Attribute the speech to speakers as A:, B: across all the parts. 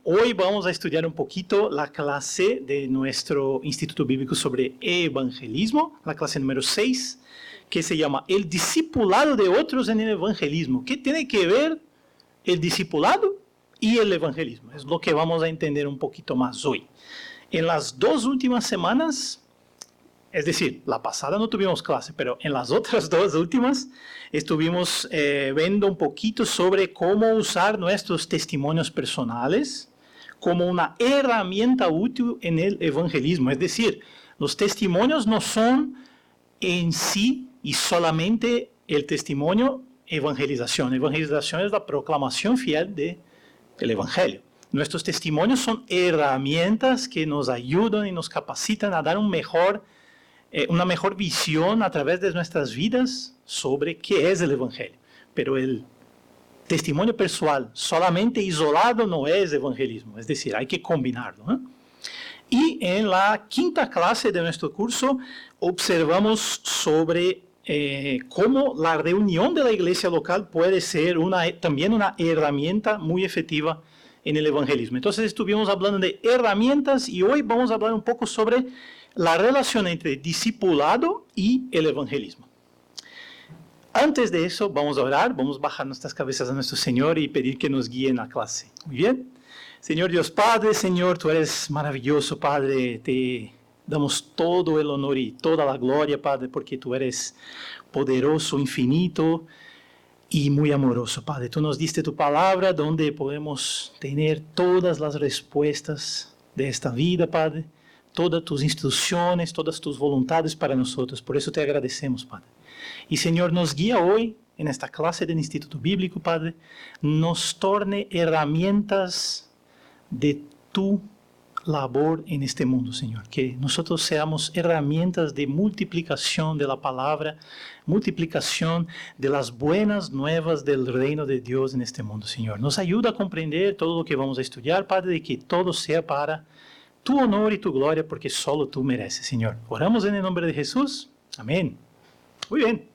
A: hoy vamos a estudiar un poquito la clase de nuestro Instituto Bíblico sobre Evangelismo, la clase número 6, que se llama El discipulado de otros en el evangelismo. ¿Qué tiene que ver el discipulado y el evangelismo? Es lo que vamos a entender un poquito más hoy. En las 2 últimas semanas, es decir, la pasada no tuvimos clase, pero en las otras 2 últimas estuvimos viendo un poquito sobre cómo usar nuestros testimonios personales como una herramienta útil en el evangelismo. Es decir, los testimonios no son en sí y solamente el testimonio evangelización. Evangelización es la proclamación fiel del evangelio. Nuestros testimonios son herramientas que nos ayudan y nos capacitan a dar una mejor visión a través de nuestras vidas sobre qué es el evangelio. Pero el testimonio personal solamente isolado no es evangelismo, es decir, hay que combinarlo, ¿eh? Y en la 5ª clase de nuestro curso observamos sobre cómo la reunión de la iglesia local puede ser también una herramienta muy efectiva en el evangelismo. Entonces estuvimos hablando de herramientas y hoy vamos a hablar un poco sobre la relación entre discipulado y el evangelismo. Antes de eso, vamos a orar, vamos a bajar nuestras cabezas a nuestro Señor y pedir que nos guíe en la clase. Muy bien. Señor Dios Padre, Señor, tú eres maravilloso, Padre, te damos todo el honor y toda la gloria, Padre, porque tú eres poderoso, infinito y muy amoroso, Padre. Tú nos diste tu palabra donde podemos tener todas las respuestas de esta vida, Padre, todas tus instrucciones, todas tus voluntades para nosotros. Por eso te agradecemos, Padre. Y Señor, nos guía hoy en esta clase del Instituto Bíblico, Padre, nos torne herramientas de tu labor en este mundo, Señor. Que nosotros seamos herramientas de multiplicación de la palabra, multiplicación de las buenas nuevas del reino de Dios en este mundo, Señor. Nos ayuda a comprender todo lo que vamos a estudiar, Padre, y que todo sea para tu honor y tu gloria, porque solo tú mereces, Señor. Oramos en el nombre de Jesús. Amén. Muy bien.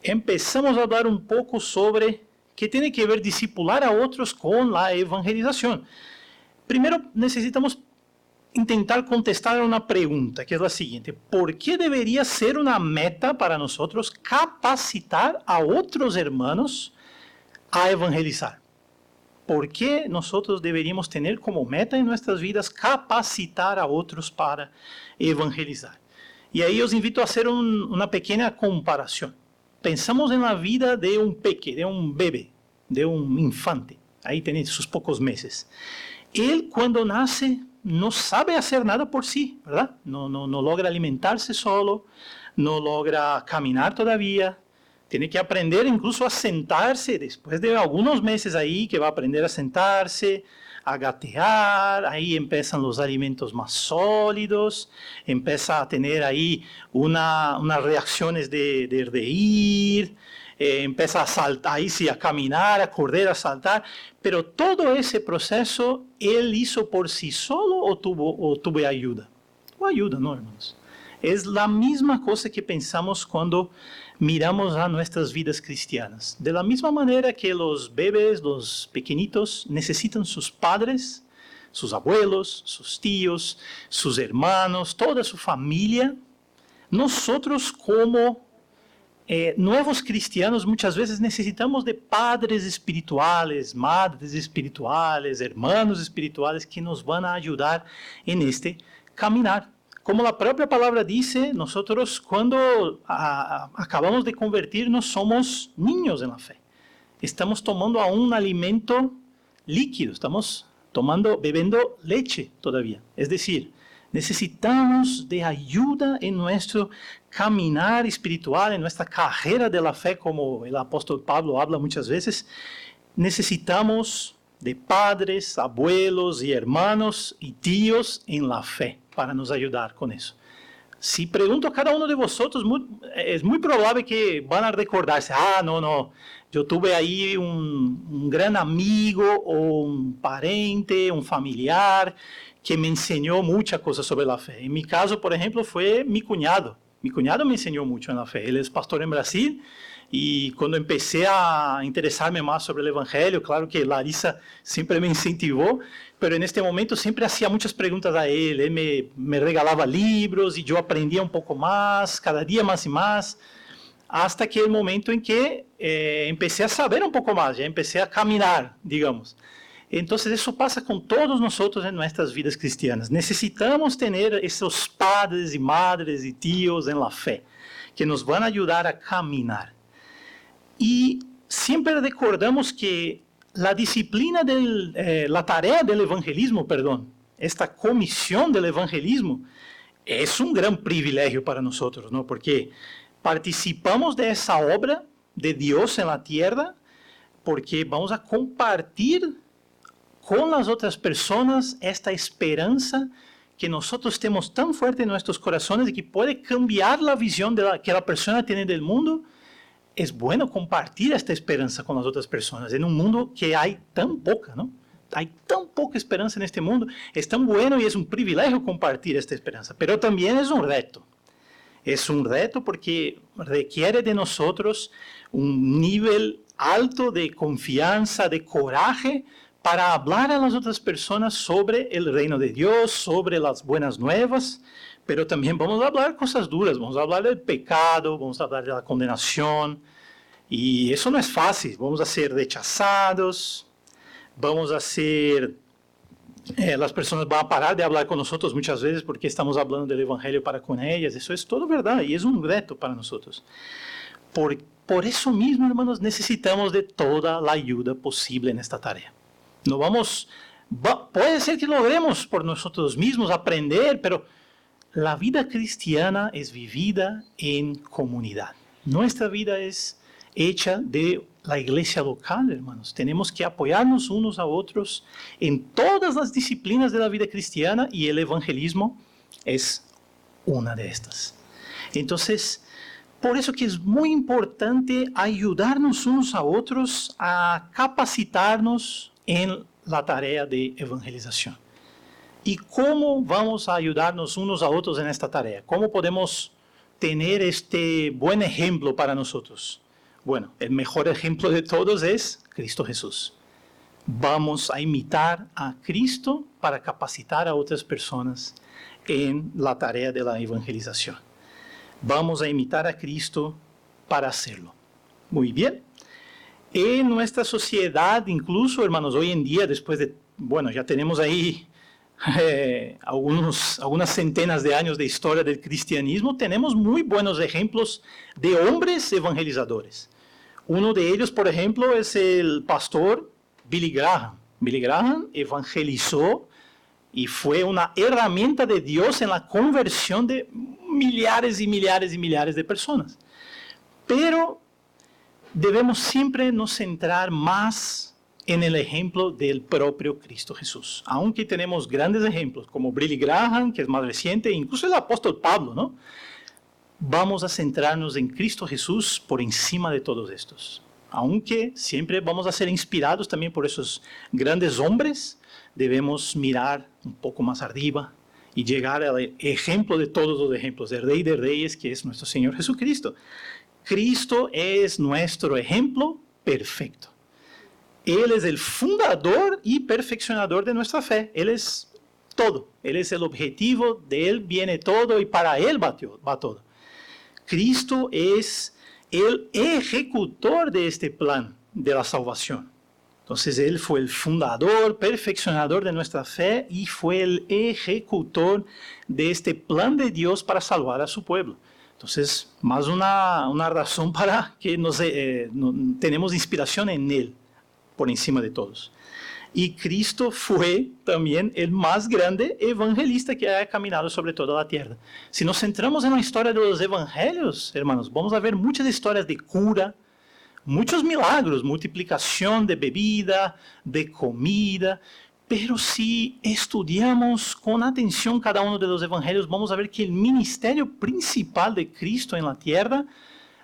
A: Empezamos a hablar un poco sobre qué tiene que ver discipular a otros con la evangelización. Primero necesitamos intentar contestar una pregunta, que es la siguiente. ¿Por qué debería ser una meta para nosotros capacitar a otros hermanos a evangelizar? ¿Por qué nosotros deberíamos tener como meta en nuestras vidas capacitar a otros para evangelizar? Y ahí os invito a hacer una pequeña comparación. Pensamos en la vida de un peque, de un bebé, de un infante. Ahí tenéis sus pocos meses. Él cuando nace no sabe hacer nada por sí, ¿verdad? No logra alimentarse solo, no logra caminar todavía. Tiene que aprender incluso a sentarse después de algunos meses ahí que va a aprender a sentarse, a gatear, ahí empiezan los alimentos más sólidos, empieza a tener ahí unas reacciones de reír, empieza a saltar, ahí sí, a caminar, a correr, a saltar, pero todo ese proceso él hizo por sí solo o tuvo ayuda. Tuvo ayuda, ¿no, hermanos? Es la misma cosa que pensamos cuando miramos a nuestras vidas cristianas. De la misma manera que los bebés, los pequeñitos, necesitan sus padres, sus abuelos, sus tíos, sus hermanos, toda su familia, nosotros como nuevos cristianos muchas veces necesitamos de padres espirituales, madres espirituales, hermanos espirituales que nos van a ayudar en este caminar. Como la propia palabra dice, nosotros cuando acabamos de convertirnos somos niños en la fe. Estamos tomando aún un alimento líquido, estamos bebiendo leche todavía. Es decir, necesitamos de ayuda en nuestro caminar espiritual, en nuestra carrera de la fe, como el apóstol Pablo habla muchas veces. Necesitamos de padres, abuelos y hermanos y tíos en la fe para nos ayudar con eso. Si pregunto a cada uno de vosotros, es muy probable que van a recordarse, yo tuve ahí un gran amigo o un parente, un familiar que me enseñó muchas cosas sobre la fe. En mi caso, por ejemplo, fue mi cuñado. Mi cuñado me enseñó mucho en la fe. Él es pastor en Brasil y cuando empecé a interesarme más sobre el Evangelio, claro que Larissa siempre me incentivó, pero en este momento siempre hacía muchas preguntas a él. Él me regalaba libros y yo aprendía un poco más, cada día más y más, hasta que el momento en que empecé a saber un poco más, ya empecé a caminar, digamos. Entonces eso pasa con todos nosotros en nuestras vidas cristianas. Necesitamos tener esos padres y madres y tíos en la fe que nos van a ayudar a caminar. Y siempre recordamos que la disciplina, la tarea del evangelismo, esta comisión del evangelismo, es un gran privilegio para nosotros, ¿no? Porque participamos de esa obra de Dios en la tierra, porque vamos a compartir con las otras personas esta esperanza que nosotros tenemos tan fuerte en nuestros corazones y que puede cambiar la visión que la persona tiene del mundo. Es bueno compartir esta esperanza con las otras personas en un mundo que hay tan poca, ¿no? Hay tan poca esperanza en este mundo. Es tan bueno y es un privilegio compartir esta esperanza, pero también es un reto. Es un reto porque requiere de nosotros un nivel alto de confianza, de coraje, para hablar a las otras personas sobre el reino de Dios, sobre las buenas nuevas, pero también vamos a hablar cosas duras, vamos a hablar del pecado, vamos a hablar de la condenación, y eso no es fácil. Vamos a ser rechazados, vamos a ser... las personas van a parar de hablar con nosotros muchas veces porque estamos hablando del evangelio para con ellas. Eso es todo verdad y es un reto para nosotros. Por eso mismo, hermanos, necesitamos de toda la ayuda posible en esta tarea. No puede ser que logremos por nosotros mismos aprender, pero la vida cristiana es vivida en comunidad. Nuestra vida es hecha de la iglesia local, hermanos. Tenemos que apoyarnos unos a otros en todas las disciplinas de la vida cristiana y el evangelismo es una de estas. Entonces, por eso que es muy importante ayudarnos unos a otros a capacitarnos en la tarea de evangelización. ¿Y cómo vamos a ayudarnos unos a otros en esta tarea? ¿Cómo podemos tener este buen ejemplo para nosotros? Bueno, el mejor ejemplo de todos es Cristo Jesús. Vamos a imitar a Cristo para capacitar a otras personas en la tarea de la evangelización. Vamos a imitar a Cristo para hacerlo. Muy bien. En nuestra sociedad, incluso, hermanos, hoy en día, después de, ya tenemos ahí algunas centenas de años de historia del cristianismo, tenemos muy buenos ejemplos de hombres evangelizadores. Uno de ellos, por ejemplo, es el pastor Billy Graham. Billy Graham evangelizó y fue una herramienta de Dios en la conversión de millares y millares y millares de personas. Pero debemos siempre nos centrar más en el ejemplo del propio Cristo Jesús. Aunque tenemos grandes ejemplos como Billy Graham, que es más reciente, incluso el apóstol Pablo, ¿no? Vamos a centrarnos en Cristo Jesús por encima de todos estos. Aunque siempre vamos a ser inspirados también por esos grandes hombres, debemos mirar un poco más arriba y llegar al ejemplo de todos los ejemplos, del Rey de Reyes, que es nuestro Señor Jesucristo. Cristo es nuestro ejemplo perfecto. Él es el fundador y perfeccionador de nuestra fe. Él es todo. Él es el objetivo, de Él viene todo y para Él va todo. Cristo es el ejecutor de este plan de la salvación. Entonces Él fue el fundador, perfeccionador de nuestra fe y fue el ejecutor de este plan de Dios para salvar a su pueblo. Entonces, más una razón para que tenemos inspiración en Él, por encima de todos. Y Cristo fue también el más grande evangelista que haya caminado sobre toda la tierra. Si nos centramos en la historia de los evangelios, hermanos, vamos a ver muchas historias de cura, muchos milagros, multiplicación de bebida, de comida. Pero si estudiamos con atención cada uno de los evangelios, vamos a ver que el ministerio principal de Cristo en la tierra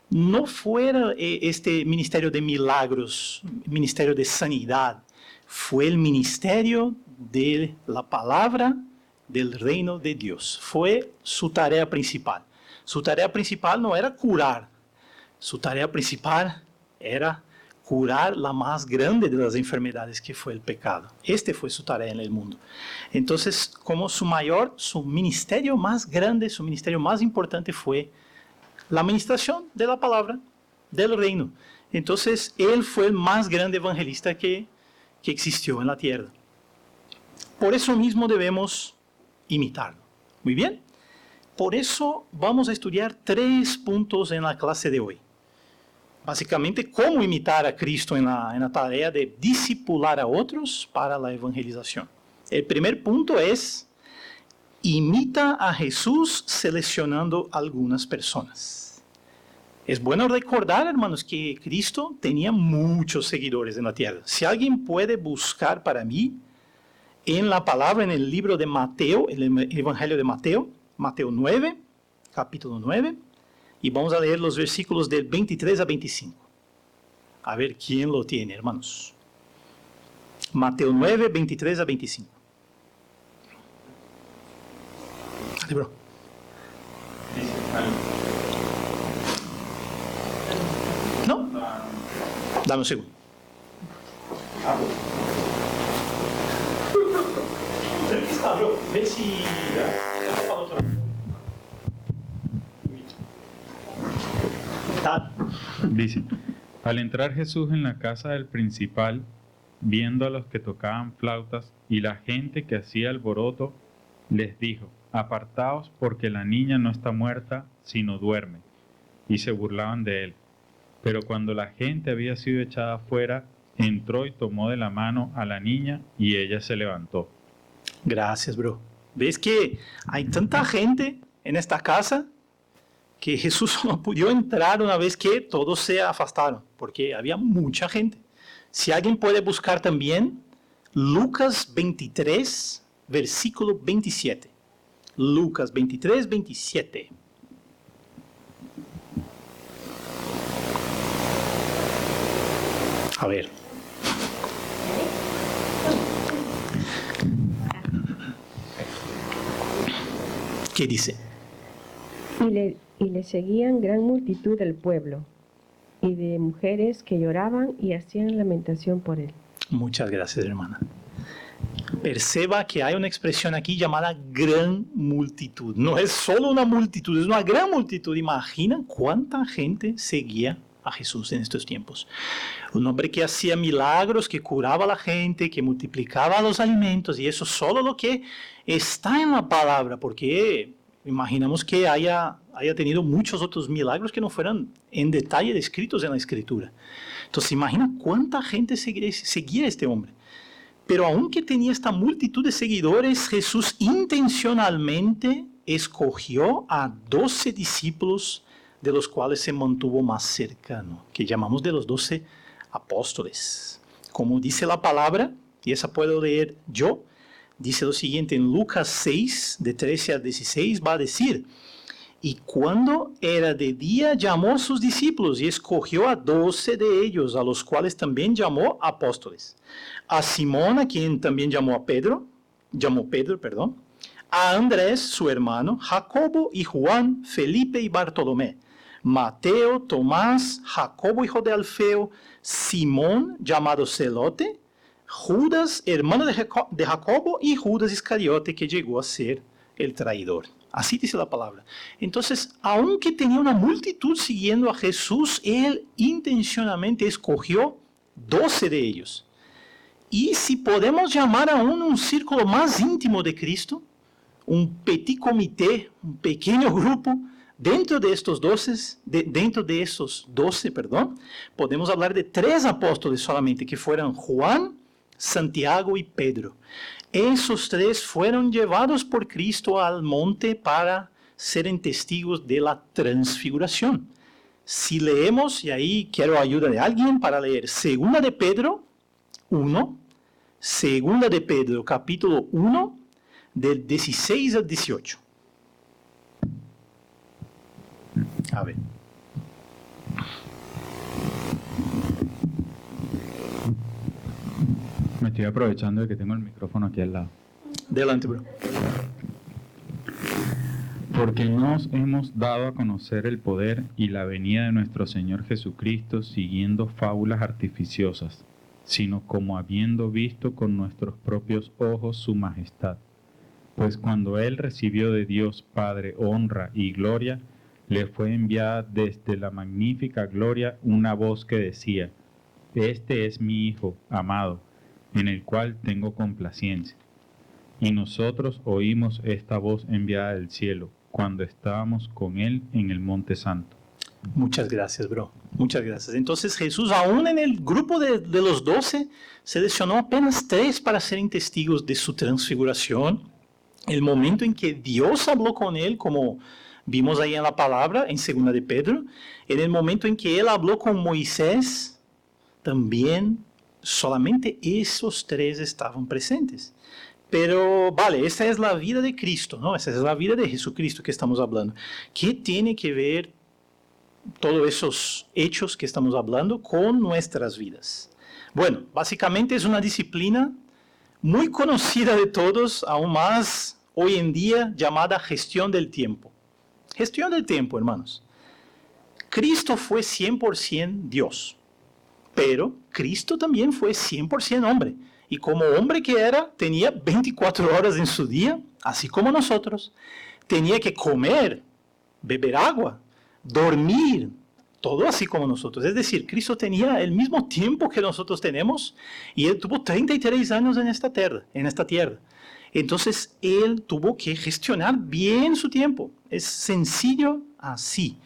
A: no fuera este ministerio de milagros, ministerio de sanidad. Fue el ministerio de la palabra del reino de Dios. Fue su tarea principal. Su tarea principal no era curar. Su tarea principal era curar la más grande de las enfermedades, que fue el pecado. Este fue su tarea en el mundo. Entonces, como su ministerio más grande, su ministerio más importante fue la administración de la palabra del reino. Entonces, él fue el más grande evangelista que existió en la tierra. Por eso mismo debemos imitarlo. Muy bien. Por eso vamos a estudiar 3 puntos en la clase de hoy. Básicamente, cómo imitar a Cristo en la tarea de discipular a otros para la evangelización. El primer punto es, imita a Jesús seleccionando algunas personas. Es bueno recordar, hermanos, que Cristo tenía muchos seguidores en la tierra. Si alguien puede buscar para mí en la palabra, en el libro de Mateo, el Evangelio de Mateo, Mateo 9, capítulo 9, y vamos a leer los versículos del 23 a 25. A ver quién lo tiene, hermanos. Mateo 9, 23 a 25. Dale, bro. ¿No? Dame un segundo. Ve si...
B: Dice, al entrar Jesús en la casa del principal, viendo a los que tocaban flautas y la gente que hacía alboroto, les dijo, apartaos porque la niña no está muerta, sino duerme. Y se burlaban de él. Pero cuando la gente había sido echada afuera, entró y tomó de la mano a la niña y ella se levantó.
A: Gracias, bro. ¿Ves que hay tanta gente en esta casa que Jesús solo pudo entrar una vez que todos se afastaron? Porque había mucha gente. Si alguien puede buscar también Lucas 23, versículo 27. Lucas 23, 27. A ver. ¿Qué dice?
C: Y le seguían gran multitud del pueblo, y de mujeres que lloraban y hacían lamentación por él.
A: Muchas gracias, hermana. Perceba que hay una expresión aquí llamada gran multitud. No es solo una multitud, es una gran multitud. Imagina cuánta gente seguía a Jesús en estos tiempos. Un hombre que hacía milagros, que curaba a la gente, que multiplicaba los alimentos, y eso solo lo que está en la palabra, porque imaginamos que haya tenido muchos otros milagros que no fueran en detalle descritos en la Escritura. Entonces imagina cuánta gente seguía a este hombre. Pero aunque tenía esta multitud de seguidores, Jesús intencionalmente escogió a 12 discípulos de los cuales se mantuvo más cercano, que llamamos de los 12 apóstoles. Como dice la palabra, y esa puedo leer yo, dice lo siguiente en Lucas 6, de 13 a 16, va a decir, y cuando era de día llamó a sus discípulos y escogió a 12 de ellos, a los cuales también llamó apóstoles. A Simón, a quien también llamó Pedro, a Andrés, su hermano, Jacobo y Juan, Felipe y Bartolomé, Mateo, Tomás, Jacobo hijo de Alfeo, Simón, llamado Celote, Judas, hermano de Jacobo, y Judas Iscariote, que llegó a ser el traidor. Así dice la palabra. Entonces, aunque tenía una multitud siguiendo a Jesús, él intencionalmente escogió 12 de ellos. Y si podemos llamar aún un círculo más íntimo de Cristo, un petit comité, un pequeño grupo, dentro de estos 12, podemos hablar de 3 apóstoles solamente, que fueron Juan, Santiago y Pedro. Esos 3 fueron llevados por Cristo al monte para ser testigos de la transfiguración. Si leemos, y ahí quiero ayuda de alguien para leer 2 de Pedro 1, 2 de Pedro capítulo 1, del 16 al 18. A ver.
B: Me estoy aprovechando de que tengo el micrófono aquí al lado.
A: Delante, bro.
B: Porque no os hemos dado a conocer el poder y la venida de nuestro Señor Jesucristo siguiendo fábulas artificiosas, sino como habiendo visto con nuestros propios ojos su majestad. Pues cuando Él recibió de Dios Padre honra y gloria, le fue enviada desde la magnífica gloria una voz que decía: Este es mi Hijo amado, en el cual tengo complacencia. Y nosotros oímos esta voz enviada del cielo, cuando estábamos con Él en el Monte Santo.
A: Muchas gracias, bro. Muchas gracias. Entonces Jesús, aún en el grupo de los 12, seleccionó apenas 3 para serem testigos de su transfiguración. El momento en que Dios habló con él, como vimos ahí en la palabra, en 2 de Pedro. En el momento en que él habló con Moisés, también solamente esos 3 estaban presentes. Pero, vale, esa es la vida de Cristo, ¿no? Esa es la vida de Jesucristo que estamos hablando. ¿Qué tiene que ver todos esos hechos que estamos hablando con nuestras vidas? Bueno, básicamente es una disciplina muy conocida de todos, aún más hoy en día, llamada gestión del tiempo. Gestión del tiempo, hermanos. Cristo fue 100% Dios, pero Cristo también fue 100% hombre. Y como hombre que era, tenía 24 horas en su día, así como nosotros. Tenía que comer, beber agua, dormir, todo así como nosotros. Es decir, Cristo tenía el mismo tiempo que nosotros tenemos y Él tuvo 33 años en esta tierra. Entonces, Él tuvo que gestionar bien su tiempo. Es sencillo así.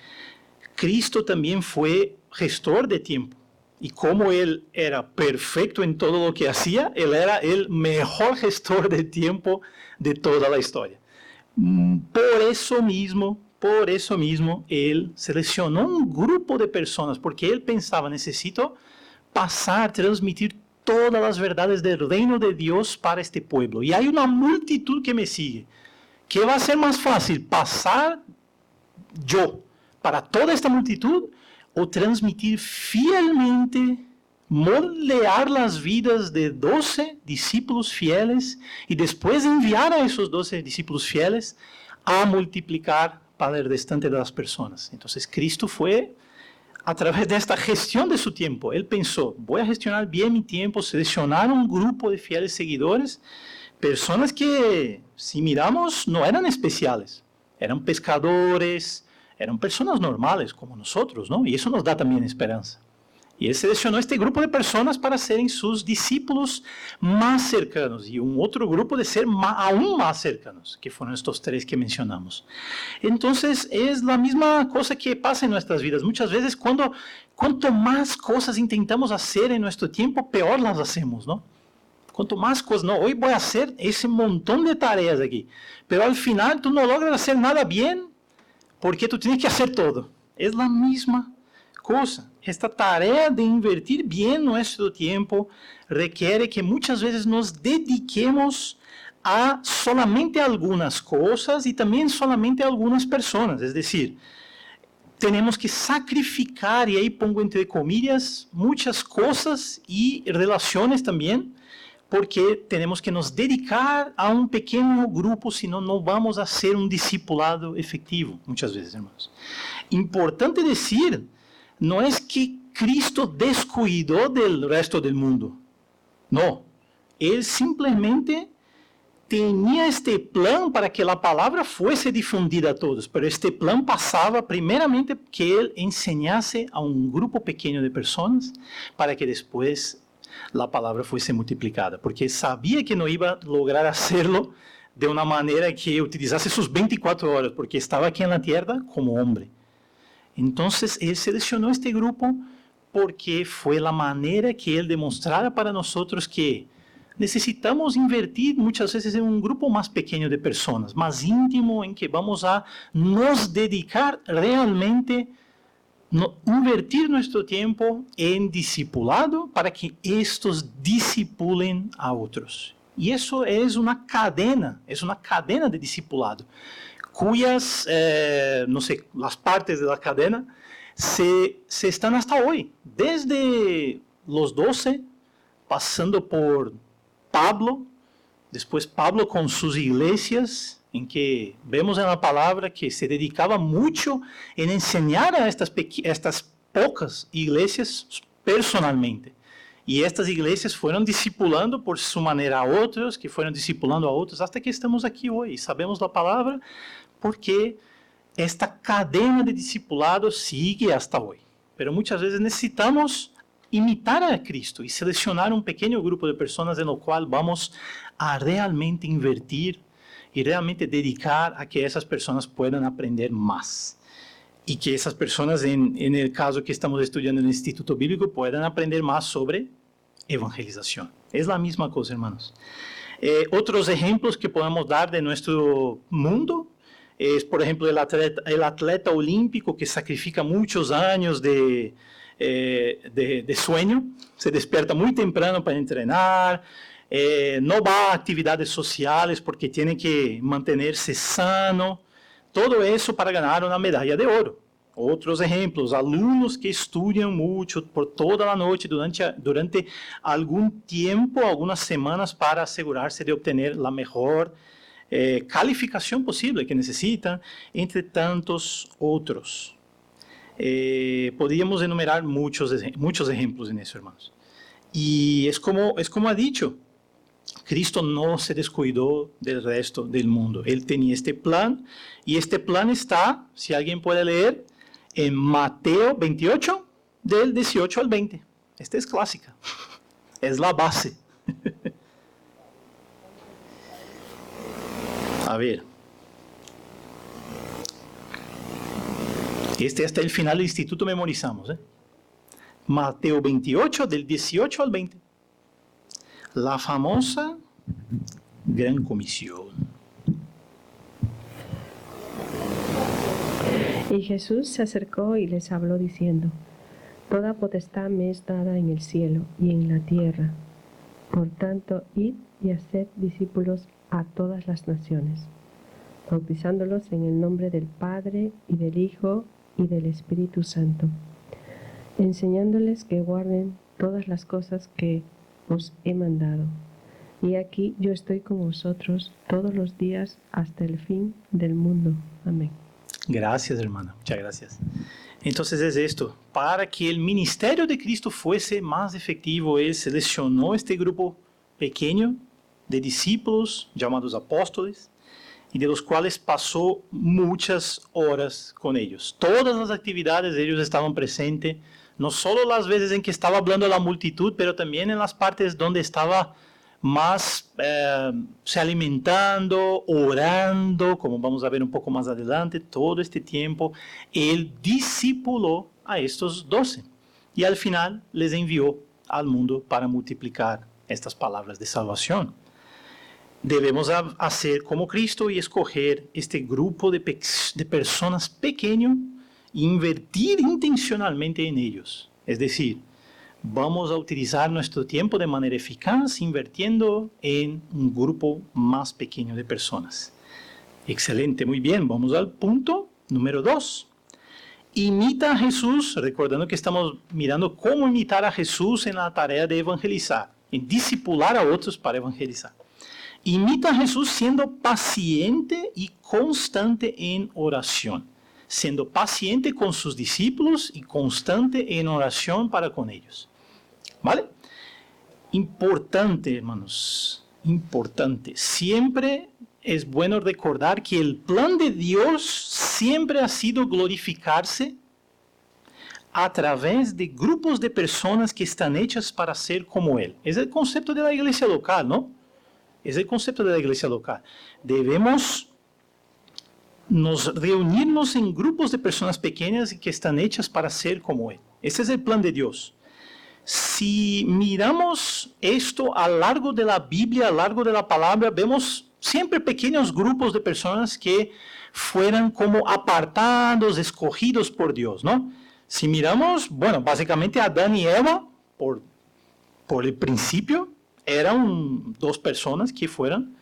A: Cristo también fue gestor de tiempo. Y como Él era perfecto en todo lo que hacía, Él era el mejor gestor de tiempo de toda la historia. Por eso mismo, Él seleccionó un grupo de personas, porque Él pensaba, necesito transmitir todas las verdades del reino de Dios para este pueblo. Y hay una multitud que me sigue. ¿Qué va a ser más fácil? ¿Pasar yo para toda esta multitud o transmitir fielmente, moldear las vidas de 12 discípulos fieles y después enviar a esos 12 discípulos fieles a multiplicar para el restante de las personas? Entonces Cristo fue a través de esta gestión de su tiempo. Él pensó, voy a gestionar bien mi tiempo, seleccionar un grupo de fieles seguidores, personas que, si miramos, no eran especiales, eran pescadores, eran personas normales como nosotros, ¿no? Y eso nos da también esperanza. Y Él seleccionó este grupo de personas para serem sus discípulos más cercanos y un otro grupo de ser aún más cercanos, que fueron estos 3 que mencionamos. Entonces, es la misma cosa que pasa en nuestras vidas. Muchas veces, cuanto más cosas intentamos hacer en nuestro tiempo, peor las hacemos, ¿no? Cuanto más cosas, no, hoy voy a hacer ese montón de tareas aquí, pero al final tú no logras hacer nada bien porque tú tienes que hacer todo. Es la misma cosa. Esta tarea de invertir bien nuestro tiempo requiere que muchas veces nos dediquemos a solamente algunas cosas y también solamente a algunas personas. Es decir, tenemos que sacrificar, y ahí pongo entre comillas, muchas cosas y relaciones también, porque tenemos que nos dedicar a un pequeño grupo, senão no vamos a ser un discipulado efectivo, muchas veces, hermanos. Importante decir, no es que Cristo descuidó del resto del mundo. No, Él simplemente tenía este plan para que la palabra fuese difundida a todos, pero este plan pasaba primeramente que Él enseñase a un grupo pequeño de personas para que después la palabra fuese multiplicada, porque sabía que no iba a lograr hacerlo de una manera que utilizase sus 24 horas, porque estaba aquí en la tierra como hombre. Entonces, Él seleccionó este grupo porque fue la manera que Él demostrara para nosotros que necesitamos invertir muchas veces en un grupo más pequeño de personas, más íntimo, en que vamos a nos dedicar realmente, invertir nuestro tiempo en discipulado para que estos discipulen a otros. Y eso es una cadena de discipulado, cuyas, no sé, las partes de la cadena se están hasta hoy, desde los 12, pasando por Pablo, después Pablo con sus iglesias, en que vemos en la palabra que se dedicaba mucho en enseñar a estas pocas iglesias personalmente. Y estas iglesias fueron discipulando por su manera a otros, que fueron discipulando a otros, hasta que estamos aquí hoy. Sabemos la palabra porque esta cadena de discipulado sigue hasta hoy. Pero muchas veces necesitamos imitar a Cristo y seleccionar un pequeño grupo de personas en lo cual vamos a realmente invertir y realmente dedicar a que esas personas puedan aprender más. Y que esas personas, en el caso que estamos estudiando en el Instituto Bíblico, puedan aprender más sobre evangelización. Es la misma cosa, hermanos. Otros ejemplos que podemos dar de nuestro mundo es, por ejemplo, el atleta olímpico que sacrifica muchos años de sueño, se despierta muy temprano para entrenar, no va a actividades sociales porque tiene que mantenerse sano, todo eso para ganar una medalla de oro. Otros ejemplos, alumnos que estudian mucho por toda la noche durante algún tiempo, algunas semanas, para asegurarse de obtener la mejor calificación posible que necesitan, entre tantos otros. Podríamos enumerar muchos ejemplos en eso, hermanos. Y es como ha dicho, Cristo no se descuidó del resto del mundo. Él tenía este plan, y este plan está, si alguien puede leer, en Mateo 28, del 18 al 20. Esta es clásica, es la base. A ver. Hasta el final del instituto memorizamos. Mateo 28, del 18 al 20. La famosa Gran Comisión.
C: Y Jesús se acercó y les habló diciendo: Toda potestad me es dada en el cielo y en la tierra. Por tanto, id y haced discípulos a todas las naciones, bautizándolos en el nombre del Padre y del Hijo y del Espíritu Santo, enseñándoles que guarden todas las cosas que os he mandado. Y aquí yo estoy con vosotros todos los días hasta el fin del mundo. Amén.
A: Gracias, hermana. Muchas gracias. Entonces es esto. Para que el ministerio de Cristo fuese más efectivo, Él seleccionó este grupo pequeño de discípulos llamados apóstoles, y de los cuales pasó muchas horas con ellos. Todas las actividades ellos estaban presentes, no solo las veces en que estaba hablando a la multitud, pero también en las partes donde estaba más se alimentando, orando, como vamos a ver un poco más adelante. Todo este tiempo Él discipuló a estos 12 y al final les envió al mundo para multiplicar estas palabras de salvación. Debemos hacer como Cristo y escoger este grupo de personas pequeño e invertir intencionalmente en ellos. Es decir, vamos a utilizar nuestro tiempo de manera eficaz invirtiendo en un grupo más pequeño de personas. Excelente, muy bien. Vamos al punto número 2. Imita a Jesús, recordando que estamos mirando cómo imitar a Jesús en la tarea de evangelizar, en discipular a otros para evangelizar. Imita a Jesús siendo paciente y constante en oración, siendo paciente con sus discípulos y constante en oración para con ellos. ¿Vale? Importante, hermanos, importante. Siempre es bueno recordar que el plan de Dios siempre ha sido glorificarse a través de grupos de personas que están hechas para ser como Él. Es el concepto de la iglesia local, ¿no? Es el concepto de la iglesia local. Debemos reunirnos en grupos de personas pequeñas que están hechas para ser como Él. Ese es el plan de Dios. Si miramos esto a lo largo de la Biblia, a lo largo de la palabra, vemos siempre pequeños grupos de personas que fueran como apartados, escogidos por Dios, ¿no? Si miramos, bueno, básicamente Adán y Eva, por el principio, eran dos personas que fueran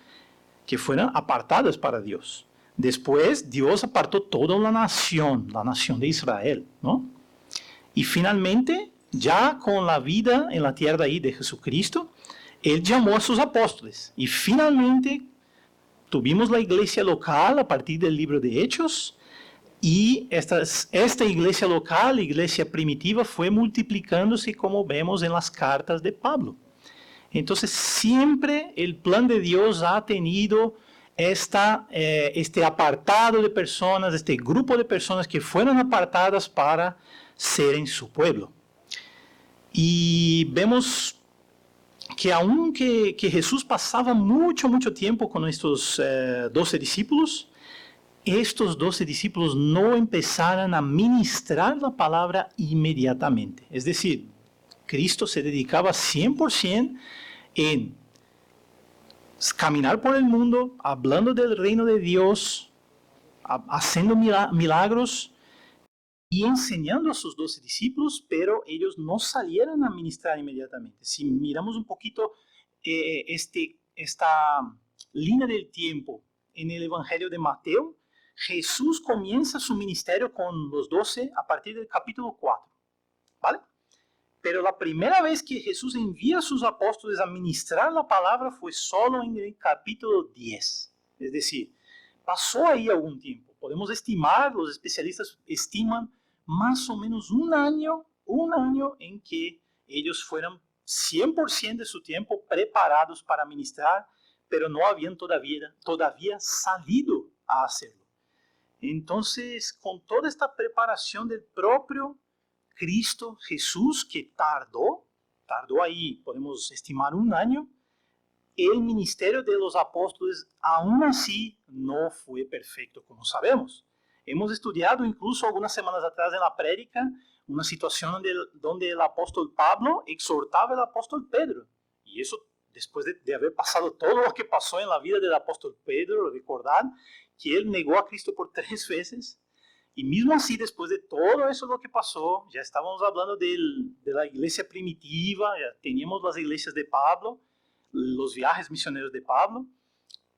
A: apartadas para Dios. Después, Dios apartó toda la nación de Israel, ¿no? Y finalmente, ya con la vida en la tierra ahí de Jesucristo, Él llamó a sus apóstoles. Y finalmente, tuvimos la iglesia local a partir del libro de Hechos, y esta iglesia local, iglesia primitiva, fue multiplicándose como vemos en las cartas de Pablo. Entonces siempre el plan de Dios ha tenido este apartado de personas, este grupo de personas que fueron apartadas para ser en su pueblo. Y vemos que aunque Jesús pasaba mucho tiempo con estos 12 discípulos, estos 12 discípulos no empezaron a ministrar la palabra inmediatamente. Es decir, Cristo se dedicaba 100% en caminar por el mundo, hablando del reino de Dios, haciendo milagros y enseñando a sus 12 discípulos, pero ellos no salieron a ministrar inmediatamente. Si miramos un poquito esta línea del tiempo en el Evangelio de Mateo, Jesús comienza su ministerio con los 12 a partir del capítulo 4, ¿vale? Pero la primera vez que Jesús envía a sus apóstoles a ministrar la palabra fue solo en el capítulo 10. Es decir, pasó ahí algún tiempo. Podemos estimar, los especialistas estiman más o menos un año en que ellos fueron 100% de su tiempo preparados para ministrar, pero no habían todavía salido a hacerlo. Entonces, con toda esta preparación del propio Cristo Jesús, que tardó ahí, podemos estimar un año, el ministerio de los apóstoles aún así no fue perfecto, como sabemos. Hemos estudiado incluso algunas semanas atrás en la prédica una situación donde el apóstol Pablo exhortaba al apóstol Pedro. Y eso después de haber pasado todo lo que pasó en la vida del apóstol Pedro, recordad que él negó a Cristo por 3 veces. Y mismo así, después de todo eso lo que pasó, ya estábamos hablando de la iglesia primitiva, ya teníamos las iglesias de Pablo, los viajes misioneros de Pablo,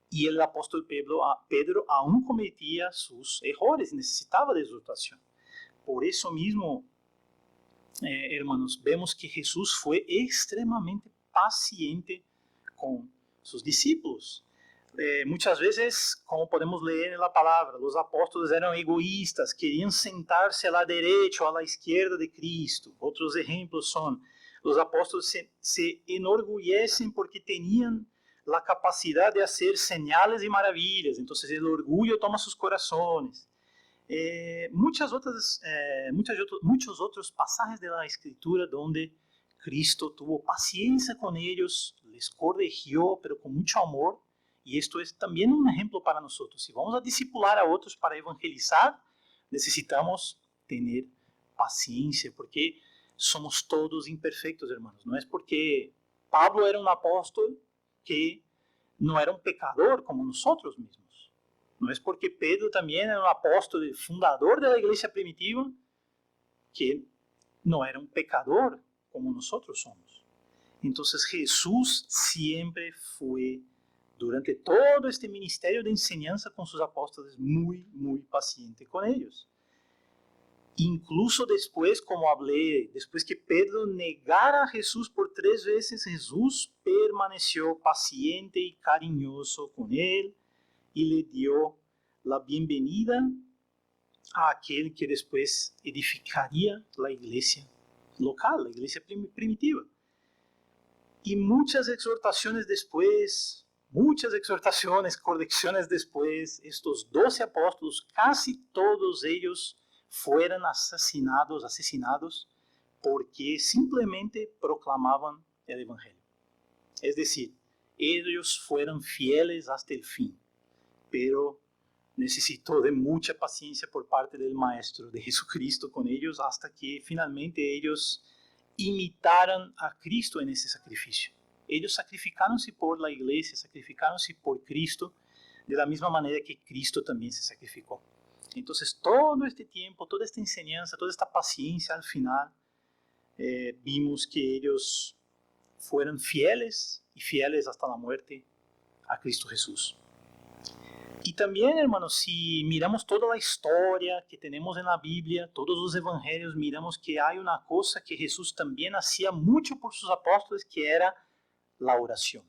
A: y el apóstol Pedro aún cometía sus errores, necesitaba de exhortación. Por eso mismo, hermanos, vemos que Jesús fue extremadamente paciente con sus discípulos. Muchas veces, como podemos leer en la palabra, los apóstoles eran egoístas, querían sentarse a la derecha o a la izquierda de Cristo. Otros ejemplos son, los apóstoles se enorgullecen porque tenían la capacidad de hacer señales y maravillas, entonces el orgullo toma sus corazones. Muchos otros pasajes de la Escritura donde Cristo tuvo paciencia con ellos, les corrigió, pero con mucho amor. Y esto es también un ejemplo para nosotros. Si vamos a discipular a otros para evangelizar, necesitamos tener paciencia, porque somos todos imperfectos, hermanos. No es porque Pablo era un apóstol que no era un pecador como nosotros mismos. No es porque Pedro también era un apóstol, fundador de la iglesia primitiva, que no era un pecador como nosotros somos. Entonces Jesús siempre fue, durante todo este ministerio de enseñanza con sus apóstoles, muy paciente con ellos. Incluso después, como hablé, después que Pedro negara a Jesús por 3 veces, Jesús permaneció paciente y cariñoso con él y le dio la bienvenida a aquel que después edificaría la iglesia local, la iglesia primitiva. Y muchas exhortaciones después, correcciones después, estos 12 apóstoles, casi todos ellos fueron asesinados porque simplemente proclamaban el Evangelio. Es decir, ellos fueron fieles hasta el fin, pero necesitó de mucha paciencia por parte del Maestro, de Jesucristo con ellos, hasta que finalmente ellos imitaran a Cristo en ese sacrificio. Ellos sacrificaron-se por la iglesia, sacrificaron-se por Cristo, de la misma manera que Cristo también se sacrificó. Entonces, todo este tiempo, toda esta enseñanza, toda esta paciencia, al final, vimos que ellos fueron fieles y fieles hasta la muerte a Cristo Jesús. Y también, hermanos, si miramos toda la historia que tenemos en la Biblia, todos los evangelios, miramos que hay una cosa que Jesús también hacía mucho por sus apóstoles, que era la oración.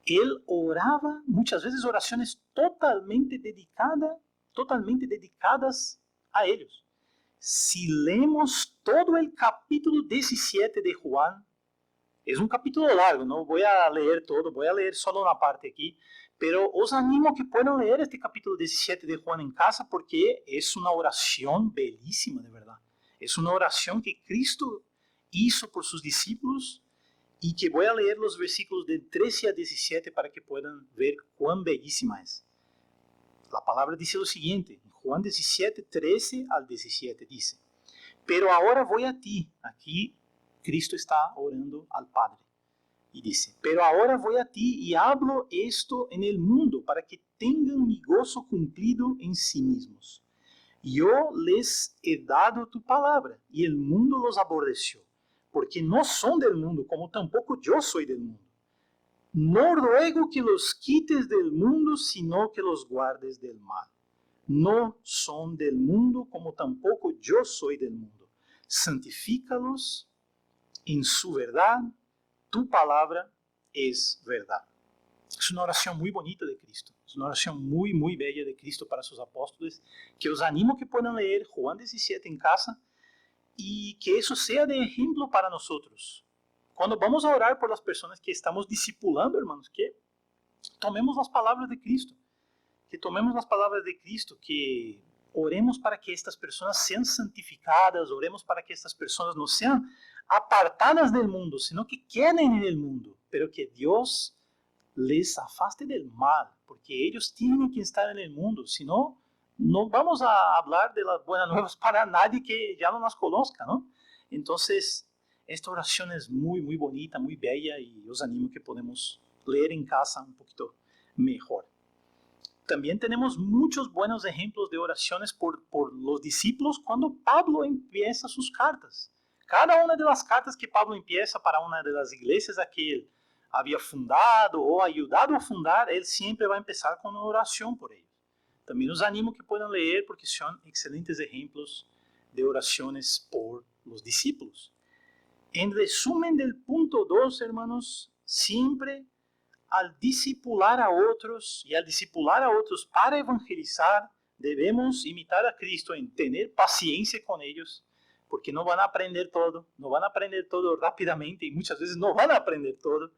A: Él oraba muchas veces oraciones totalmente dedicadas a ellos. Si leemos todo el capítulo 17 de Juan, es un capítulo largo, no voy a leer todo, voy a leer solo una parte aquí, pero os animo a que puedan leer este capítulo 17 de Juan en casa porque es una oración bellísima, de verdad. Es una oración que Cristo hizo por sus discípulos y que voy a leer los versículos del 13 al 17 para que puedan ver cuán bellísima es. La palabra dice lo siguiente, en Juan 17, 13 al 17 dice, pero ahora voy a ti, aquí Cristo está orando al Padre. Y dice, pero ahora voy a ti y hablo esto en el mundo para que tengan mi gozo cumplido en sí mismos. Yo les he dado tu palabra y el mundo los aborreció, porque no son del mundo, como tampoco yo soy del mundo. No ruego que los quites del mundo, sino que los guardes del mal. No son del mundo, como tampoco yo soy del mundo. Santifícalos en su verdad, tu palabra es verdad. Es una oración muy bonita de Cristo. Es una oración muy, muy bella de Cristo para sus apóstoles, que os animo a que puedan leer Juan 17 en casa y que eso sea de ejemplo para nosotros. Cuando vamos a orar por las personas que estamos discipulando, hermanos, que tomemos las palabras de Cristo. Que tomemos las palabras de Cristo, que oremos para que estas personas sean santificadas, oremos para que estas personas no sean apartadas del mundo, sino que queden en el mundo, pero que Dios les afaste del mal, porque ellos tienen que estar en el mundo, si no, no vamos a hablar de las buenas nuevas para nadie que ya no las conozca, ¿no? Entonces, esta oración es muy, muy bonita, muy bella, y os animo que podemos leer en casa un poquito mejor. También tenemos muchos buenos ejemplos de oraciones por los discípulos cuando Pablo empieza sus cartas. Cada una de las cartas que Pablo empieza para una de las iglesias a que él había fundado o ayudado a fundar, él siempre va a empezar con una oración por ellos. También os animo que puedan leer porque son excelentes ejemplos de oraciones por los discípulos. En resumen del punto 2, hermanos, siempre al discipular a otros y al discipular a otros para evangelizar, debemos imitar a Cristo en tener paciencia con ellos, porque no van a aprender todo rápidamente y muchas veces no van a aprender todo,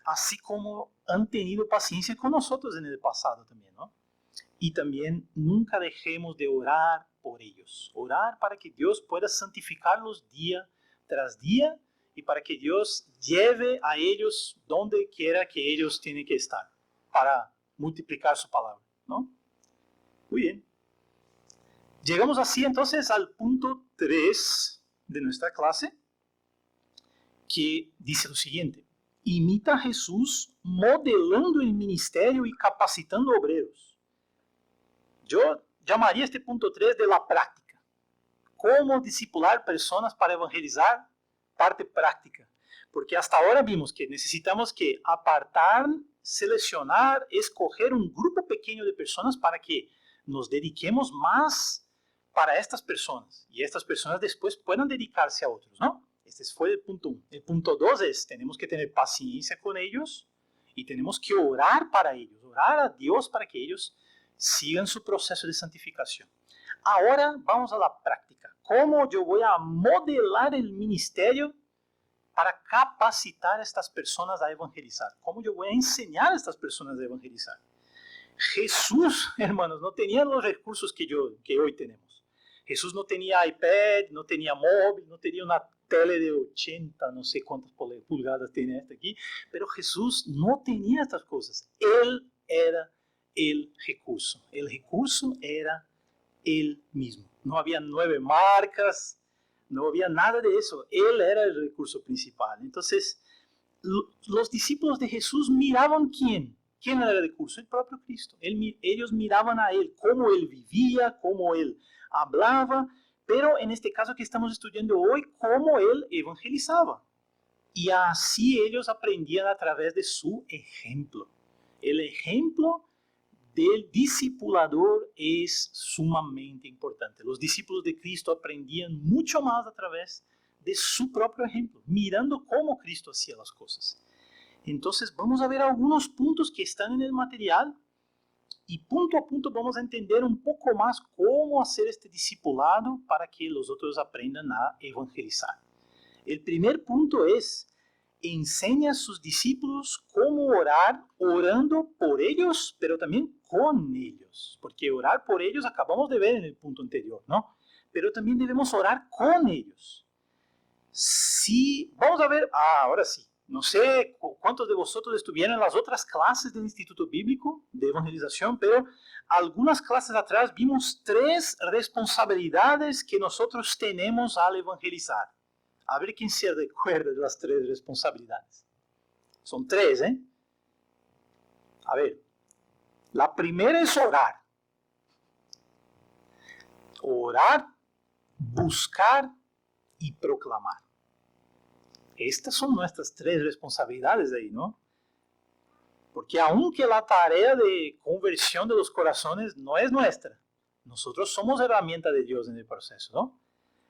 A: así como han tenido paciencia con nosotros en el pasado también, ¿no? Y también nunca dejemos de orar por ellos, orar para que Dios pueda santificarlos día tras día, y para que Dios lleve a ellos donde quiera que ellos tienen que estar, para multiplicar su palabra, ¿no? Muy bien. Llegamos así entonces al punto 3 de nuestra clase, que dice lo siguiente. Imita a Jesús modelando el ministerio y capacitando obreros. Yo llamaría este punto 3 de la práctica. Cómo discipular personas para evangelizar, parte práctica, porque hasta ahora vimos que necesitamos que apartar, seleccionar, escoger un grupo pequeño de personas para que nos dediquemos más para estas personas y estas personas después puedan dedicarse a otros, ¿no? Este fue el punto 1. El punto 2 es, tenemos que tener paciencia con ellos y tenemos que orar para ellos, orar a Dios para que ellos sigan su proceso de santificación. Ahora vamos a la práctica. ¿Cómo yo voy a modelar el ministerio para capacitar a estas personas a evangelizar? ¿Cómo yo voy a enseñar a estas personas a evangelizar? Jesús, hermanos, no tenía los recursos que hoy tenemos. Jesús no tenía iPad, no tenía móvil, no tenía una tele de 80, no sé cuántas pulgadas tiene esta aquí, pero Jesús no tenía estas cosas. Él era el recurso. El recurso era Él mismo. No había 9 marcas, no había nada de eso. Él era el recurso principal. Entonces, los discípulos de Jesús miraban ¿quién? ¿Quién era el recurso? El propio Cristo. Ellos miraban a Él, cómo Él vivía, cómo Él hablaba, pero en este caso que estamos estudiando hoy, cómo Él evangelizaba. Y así ellos aprendían a través de su ejemplo. El ejemplo del discipulador es sumamente importante. Los discípulos de Cristo aprendían mucho más a través de su propio ejemplo, mirando cómo Cristo hacía las cosas. Entonces vamos a ver algunos puntos que están en el material y punto a punto vamos a entender un poco más cómo hacer este discipulado para que los otros aprendan a evangelizar. El primer punto es: enseña a sus discípulos cómo orar, orando por ellos, pero también con ellos. Porque orar por ellos acabamos de ver en el punto anterior, ¿no? Pero también debemos orar con ellos. Sí, vamos a ver, ahora sí. No sé cuántos de vosotros estuvieron en las otras clases del Instituto Bíblico de Evangelización, pero algunas clases atrás vimos 3 responsabilidades que nosotros tenemos al evangelizar. A ver quién se recuerda de las 3 responsabilidades. Son 3, ¿eh? A ver, la primera es orar. Orar, buscar y proclamar. Estas son nuestras 3 responsabilidades de ahí, ¿no? Porque aunque la tarea de conversión de los corazones no es nuestra, nosotros somos herramienta de Dios en el proceso, ¿no?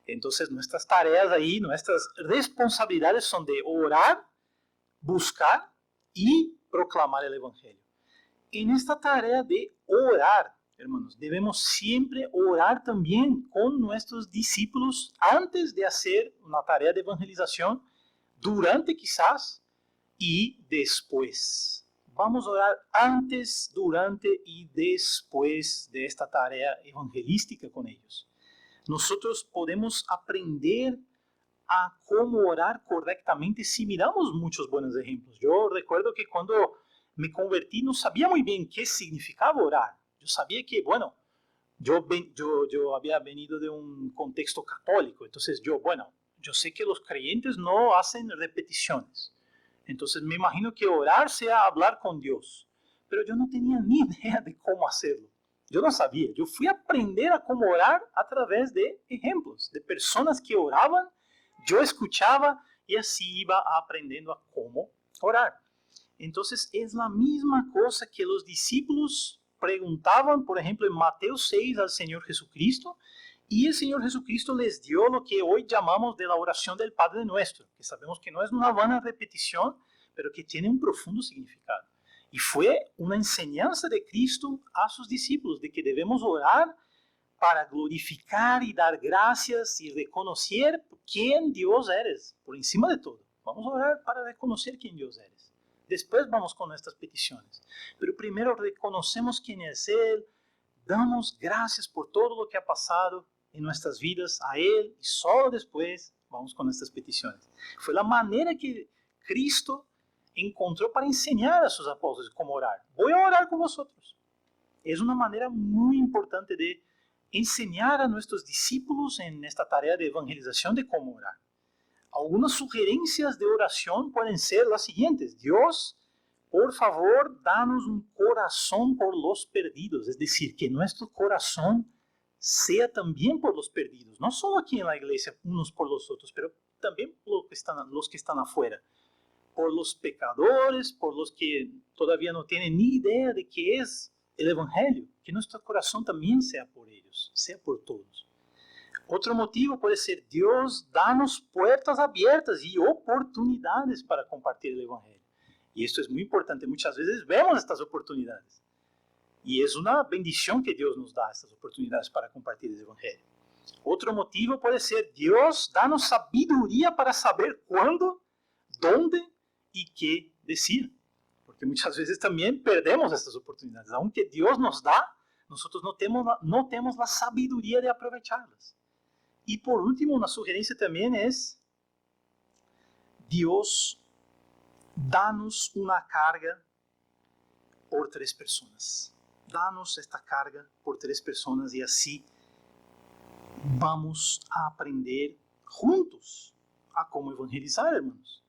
A: Entonces nuestras tareas ahí, nuestras responsabilidades son de orar, buscar y proclamar el Evangelio. En esta tarea de orar, hermanos, debemos siempre orar también con nuestros discípulos antes de hacer una tarea de evangelización, durante quizás y después. Vamos a orar antes, durante y después de esta tarea evangelística con ellos. Nosotros podemos aprender a cómo orar correctamente si miramos muchos buenos ejemplos. Yo recuerdo que cuando me convertí no sabía muy bien qué significaba orar. Yo sabía que, bueno, yo había venido de un contexto católico, entonces yo sé que los creyentes no hacen repeticiones. Entonces me imagino que orar sea hablar con Dios. Pero yo no tenía ni idea de cómo hacerlo. Yo no sabía. Yo fui a aprender a cómo orar a través de ejemplos, de personas que oraban. Yo escuchaba y así iba aprendiendo a cómo orar. Entonces es la misma cosa que los discípulos preguntaban, por ejemplo, en Mateo 6 al Señor Jesucristo. Y el Señor Jesucristo les dio lo que hoy llamamos de la oración del Padre Nuestro, que sabemos que no es una vana repetición, pero que tiene un profundo significado. Y fue una enseñanza de Cristo a sus discípulos de que debemos orar para glorificar y dar gracias y reconocer quién Dios eres, por encima de todo. Vamos a orar para reconocer quién Dios eres. Después vamos con nuestras peticiones. Pero primero reconocemos quién es Él, damos gracias por todo lo que ha pasado en nuestras vidas a Él y solo después vamos con nuestras peticiones. Fue la manera que Cristo encontró para enseñar a sus apóstoles cómo orar. Voy a orar con vosotros. Es una manera muy importante de enseñar a nuestros discípulos en esta tarea de evangelización de cómo orar. Algunas sugerencias de oración pueden ser las siguientes. Dios, por favor, danos un corazón por los perdidos. Es decir, que nuestro corazón sea también por los perdidos. No solo aquí en la iglesia, unos por los otros, pero también por los que están afuera. Por los pecadores, por los que todavía no tienen ni idea de qué es el Evangelio. Que nuestro corazón también sea por ellos, sea por todos. Otro motivo puede ser: Dios, danos puertas abiertas y oportunidades para compartir el Evangelio. Y esto es muy importante. Muchas veces vemos estas oportunidades. Y es una bendición que Dios nos da estas oportunidades para compartir el Evangelio. Otro motivo puede ser: Dios, danos sabiduría para saber cuándo, dónde y qué decir. Porque muchas veces también perdemos estas oportunidades. Aunque Dios nos da, nosotros no tenemos la sabiduría de aprovecharlas. Y por último, una sugerencia también es: Dios, danos una carga por 3 personas. Danos esta carga por 3 personas y así vamos a aprender juntos a cómo evangelizar, hermanos.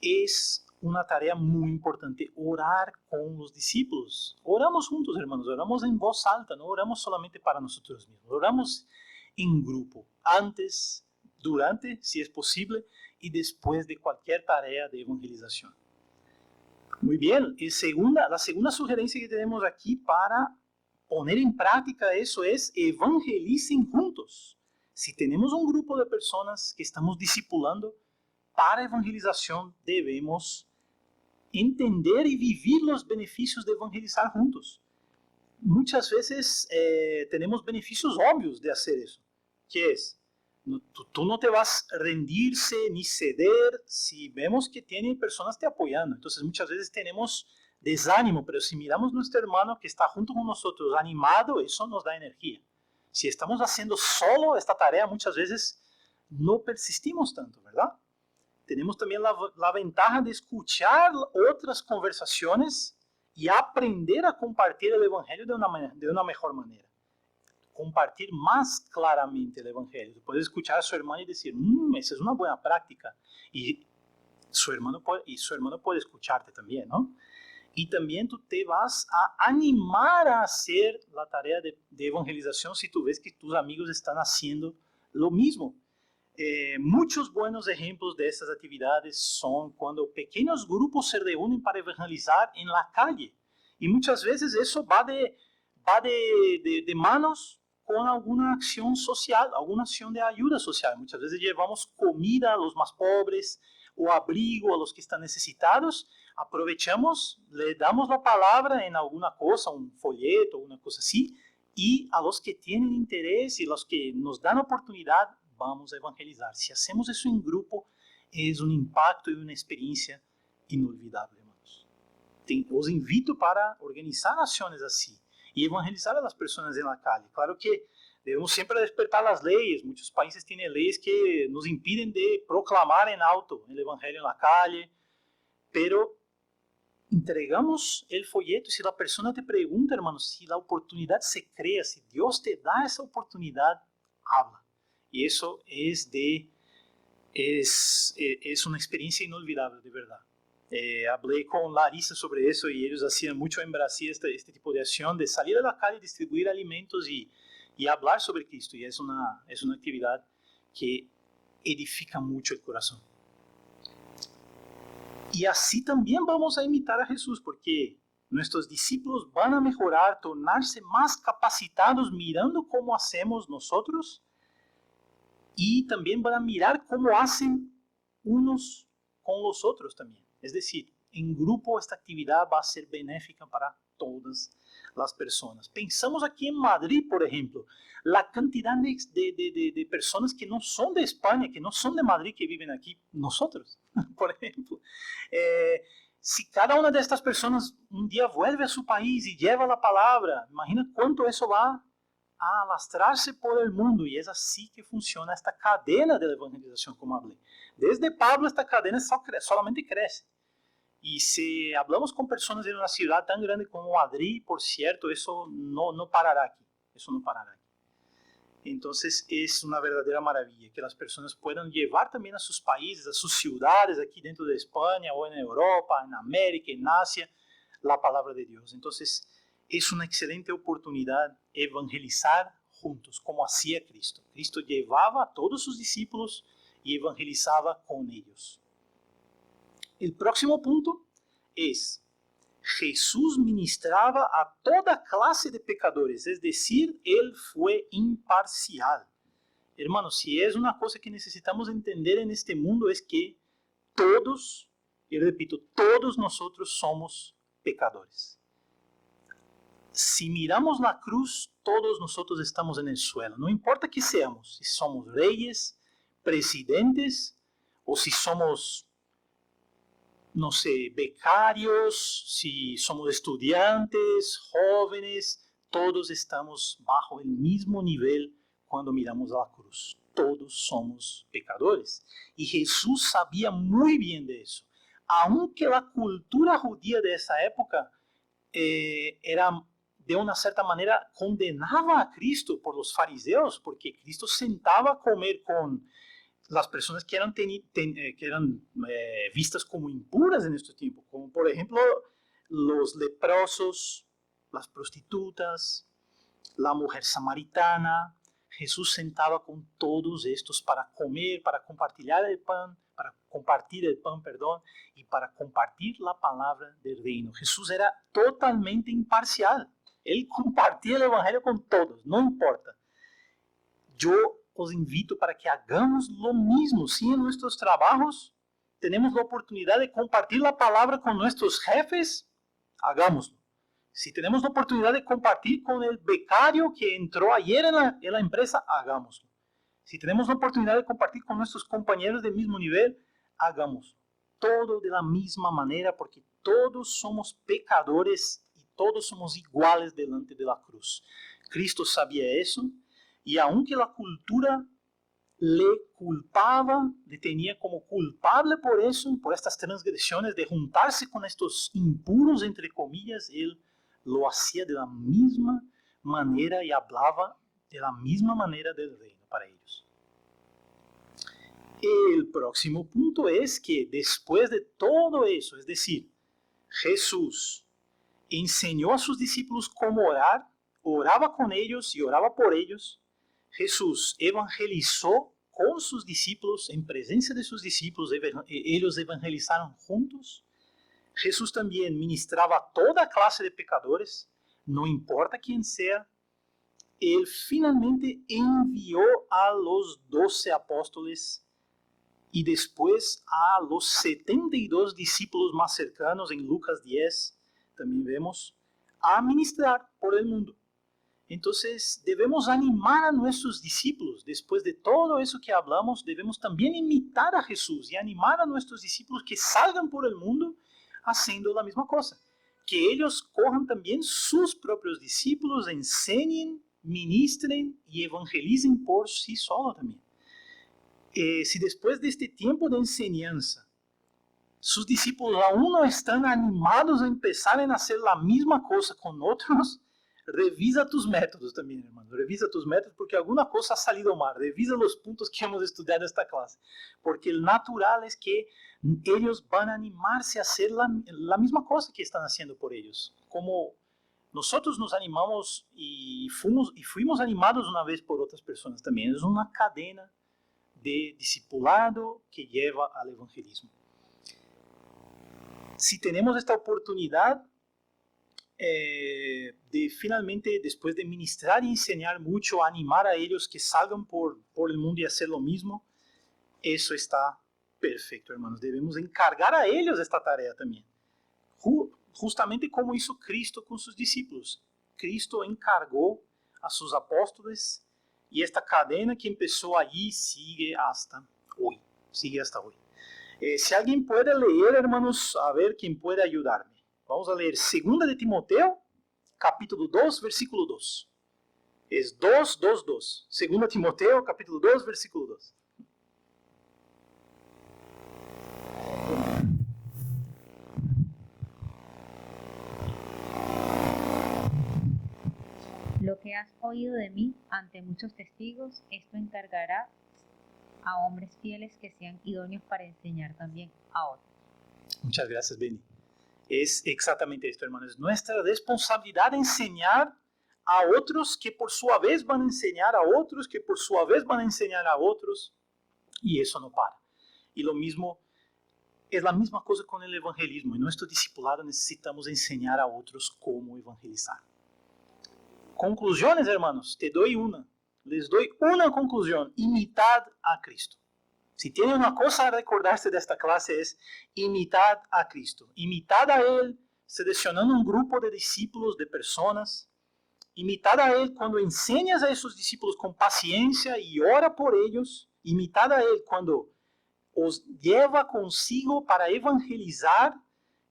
A: Es una tarea muy importante orar con los discípulos. Oramos juntos, hermanos, oramos en voz alta, no oramos solamente para nosotros mismos, oramos en grupo, antes, durante, si es posible, y después de cualquier tarea de evangelización. Muy bien, la segunda sugerencia que tenemos aquí para poner en práctica eso es: evangelicen juntos. Si tenemos un grupo de personas que estamos discipulando para evangelización, debemos entender y vivir los beneficios de evangelizar juntos. Muchas veces tenemos beneficios obvios de hacer eso, que es, tú no te vas a rendirse ni ceder si vemos que tienen personas te apoyando. Entonces muchas veces tenemos desánimo, pero si miramos nuestro hermano que está junto con nosotros animado, eso nos da energía. Si estamos haciendo solo esta tarea, muchas veces no persistimos tanto, ¿verdad? Tenemos también la ventaja de escuchar otras conversaciones y aprender a compartir el Evangelio de una mejor manera. Compartir más claramente el Evangelio. Puedes escuchar a su hermano y decir, esa es una buena práctica. Y su hermano puede escucharte también, ¿no? Y también tú te vas a animar a hacer la tarea de evangelización si tú ves que tus amigos están haciendo lo mismo. Muchos buenos ejemplos de estas actividades son cuando pequeños grupos se reúnen para evangelizar en la calle. Y muchas veces eso va de manos con alguna acción social, alguna acción de ayuda social. Muchas veces llevamos comida a los más pobres o abrigo a los que están necesitados. Aprovechamos, le damos la palabra en alguna cosa, un folleto, una cosa así, y a los que tienen interés y los que nos dan oportunidad, vamos a evangelizar. Si hacemos eso en grupo, es un impacto y una experiencia inolvidable, hermanos. Os invito para organizar acciones así y evangelizar a las personas en la calle. Claro que debemos siempre despertar las leyes. Muchos países tienen leyes que nos impiden de proclamar en alto el evangelio en la calle, pero entregamos el folleto. Si la persona te pregunta, hermanos, si la oportunidad se crea, si Dios te da esa oportunidad, habla. Y eso es una experiencia inolvidable, de verdad. Hablé con Larissa sobre eso y ellos hacían mucho en Brasil este tipo de acción, de salir a la calle, distribuir alimentos y hablar sobre Cristo. Y es una actividad que edifica mucho el corazón. Y así también vamos a imitar a Jesús, porque nuestros discípulos van a mejorar, tornarse más capacitados mirando cómo hacemos nosotros, y también van a mirar cómo hacen unos con los otros también. Es decir, en grupo esta actividad va a ser benéfica para todas las personas. Pensamos aquí en Madrid, por ejemplo, la cantidad de personas que no son de España, que no son de Madrid, que viven aquí, nosotros, por ejemplo. Si cada una de estas personas un día vuelve a su país y lleva la palabra, imagina cuánto eso va a alastrarse por el mundo, y es así que funciona esta cadena de la evangelización, como hablé. Desde Pablo esta cadena solamente crece. Y si hablamos con personas en una ciudad tan grande como Madrid, por cierto, eso no parará aquí. Eso no parará aquí. Entonces es una verdadera maravilla que las personas puedan llevar también a sus países, a sus ciudades, aquí dentro de España o en Europa, en América, en Asia, la palabra de Dios. Entonces es una excelente oportunidad evangelizar juntos, como hacía Cristo. Cristo llevaba a todos sus discípulos y evangelizaba con ellos. El próximo punto es: Jesús ministraba a toda clase de pecadores, es decir, Él fue imparcial. Hermanos, si es una cosa que necesitamos entender en este mundo, es que todos, y repito, todos nosotros somos pecadores. Si miramos la cruz, todos nosotros estamos en el suelo. No importa que seamos, si somos reyes, presidentes, o si somos, no sé, becarios, si somos estudiantes, jóvenes, todos estamos bajo el mismo nivel cuando miramos la cruz. Todos somos pecadores. Y Jesús sabía muy bien de eso. Aunque la cultura judía de esa época era, de una cierta manera, condenaba a Cristo por los fariseos, porque Cristo sentaba a comer con las personas que eran vistas como impuras en este tiempo, como por ejemplo los leprosos, las prostitutas, la mujer samaritana. Jesús sentaba con todos estos para comer, para compartir el pan, y para compartir la palabra del reino. Jesús era totalmente imparcial. Él compartía el evangelio con todos, no importa. Yo os invito para que hagamos lo mismo, sí, en nuestros trabajos, tenemos la oportunidad de compartir la palabra con nuestros jefes, hagámoslo. Si tenemos la oportunidad de compartir con el becario que entró ayer en la empresa, hagámoslo. Si tenemos la oportunidad de compartir con nuestros compañeros del mismo nivel, hagámoslo. Todo de la misma manera, porque todos somos pecadores y todos somos iguales delante de la cruz. Cristo sabía eso, y aunque la cultura le culpaba, le tenía como culpable por eso, por estas transgresiones de juntarse con estos impuros, entre comillas, él lo hacía de la misma manera y hablaba de la misma manera del reino para ellos. El próximo punto es que después de todo eso, es decir, Jesús enseñó a sus discípulos cómo orar, oraba con ellos y oraba por ellos. Jesús evangelizó con sus discípulos, en presencia de sus discípulos, ellos evangelizaron juntos. Jesús también ministraba a toda clase de pecadores, no importa quién sea. Él finalmente envió a los 12 apóstoles y después a los 72 discípulos más cercanos en Lucas 10, también vemos, a ministrar por el mundo. Entonces debemos animar a nuestros discípulos. Después de todo eso que hablamos, debemos también imitar a Jesús y animar a nuestros discípulos que salgan por el mundo haciendo la misma cosa. Que ellos cojan también sus propios discípulos, enseñen, ministren y evangelicen por sí solos también. Si después de este tiempo de enseñanza, sus discípulos aún no están animados a empezar a hacer la misma cosa con otros, revisa tus métodos también, hermano. Revisa tus métodos porque alguna cosa ha salido mal. Revisa los puntos que hemos estudiado en esta clase. Porque el natural es que ellos van a animarse a hacer la misma cosa que están haciendo por ellos. Como nosotros nos animamos y fuimos animados una vez por otras personas también. Es una cadena de discipulado que lleva al evangelismo. Si tenemos esta oportunidad de finalmente, después de ministrar y enseñar mucho, animar a ellos que salgan por el mundo y hacer lo mismo, eso está perfecto, hermanos. Debemos encargar a ellos esta tarea también. Justamente como hizo Cristo con sus discípulos. Cristo encargó a sus apóstoles y esta cadena que empezó allí sigue hasta hoy. Si alguien puede leer, hermanos, a ver quién puede ayudarme. Vamos a leer 2 de Timoteo, capítulo 2, versículo 2. Es 2, 2, 2. 2 Timoteo, capítulo 2, versículo 2.
D: Lo que has oído de mí ante muchos testigos, esto encargará a hombres fieles que sean idóneos para enseñar también a otros.
A: Muchas gracias, Benny. Es exactamente esto, hermanos. Es nuestra responsabilidad enseñar a otros que por su vez van a enseñar a otros, que por su vez van a enseñar a otros. Y eso no para. Y lo mismo, es la misma cosa con el evangelismo. En nuestro discipulado necesitamos enseñar a otros cómo evangelizar. Conclusiones, hermanos, les doy una conclusión. Imitad a Cristo. Si tiene una cosa a recordarse de esta clase es imitad a Cristo. Imitad a Él seleccionando un grupo de discípulos, de personas. Imitad a Él cuando enseñas a esos discípulos con paciencia y ora por ellos. Imitad a Él cuando os lleva consigo para evangelizar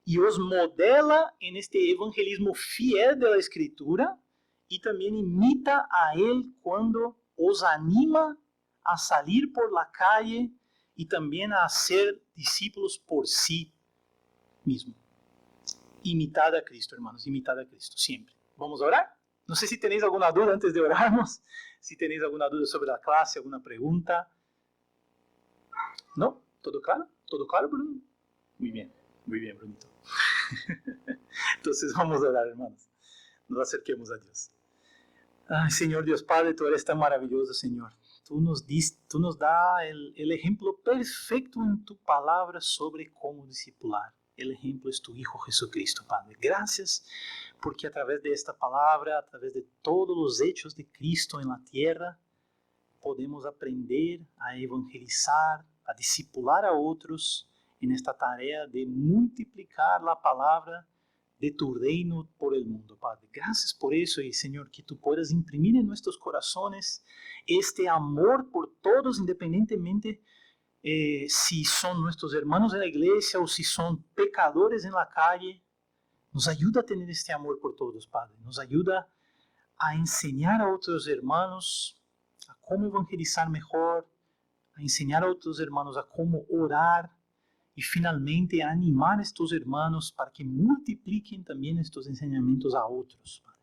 A: y os modela en este evangelismo fiel de la Escritura. Y también imita a Él cuando os anima a salir por la calle y también a hacer discípulos por sí mismo. Imitad a Cristo, hermanos, imitad a Cristo, siempre. ¿Vamos a orar? No sé si tenéis alguna duda antes de orarnos, si tenéis alguna duda sobre la clase, alguna pregunta. ¿No? ¿Todo claro? ¿Todo claro, Bruno? Muy bien, Brunito. Entonces vamos a orar, hermanos. Nos acerquemos a Dios. Ay, Señor Dios Padre, tú eres tan maravilloso, Señor. Tú nos das el ejemplo perfecto en tu palabra sobre cómo discipular. El ejemplo es tu Hijo Jesucristo, Padre. Gracias porque a través de esta palabra, a través de todos los hechos de Cristo en la tierra, podemos aprender a evangelizar, a discipular a otros en esta tarea de multiplicar la palabra de tu reino por el mundo, Padre. Gracias por eso y, Señor, que tú puedas imprimir en nuestros corazones este amor por todos, independientemente si son nuestros hermanos de la iglesia o si son pecadores en la calle. Nos ayuda a tener este amor por todos, Padre. Nos ayuda a enseñar a otros hermanos a cómo evangelizar mejor, a enseñar a otros hermanos a cómo orar y finalmente a animar a estos hermanos para que multipliquen también estos enseñamientos a otros, Padre.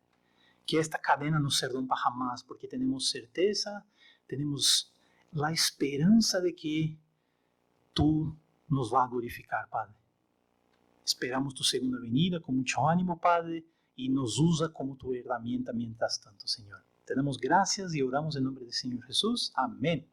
A: Que esta cadena no se rompa jamás, porque tenemos certeza, tenemos la esperanza de que tú nos vas a glorificar, Padre. Esperamos tu segunda venida con mucho ánimo, Padre, y nos usa como tu herramienta mientras tanto, Señor. Te damos gracias y oramos en nombre del Señor Jesús. Amén.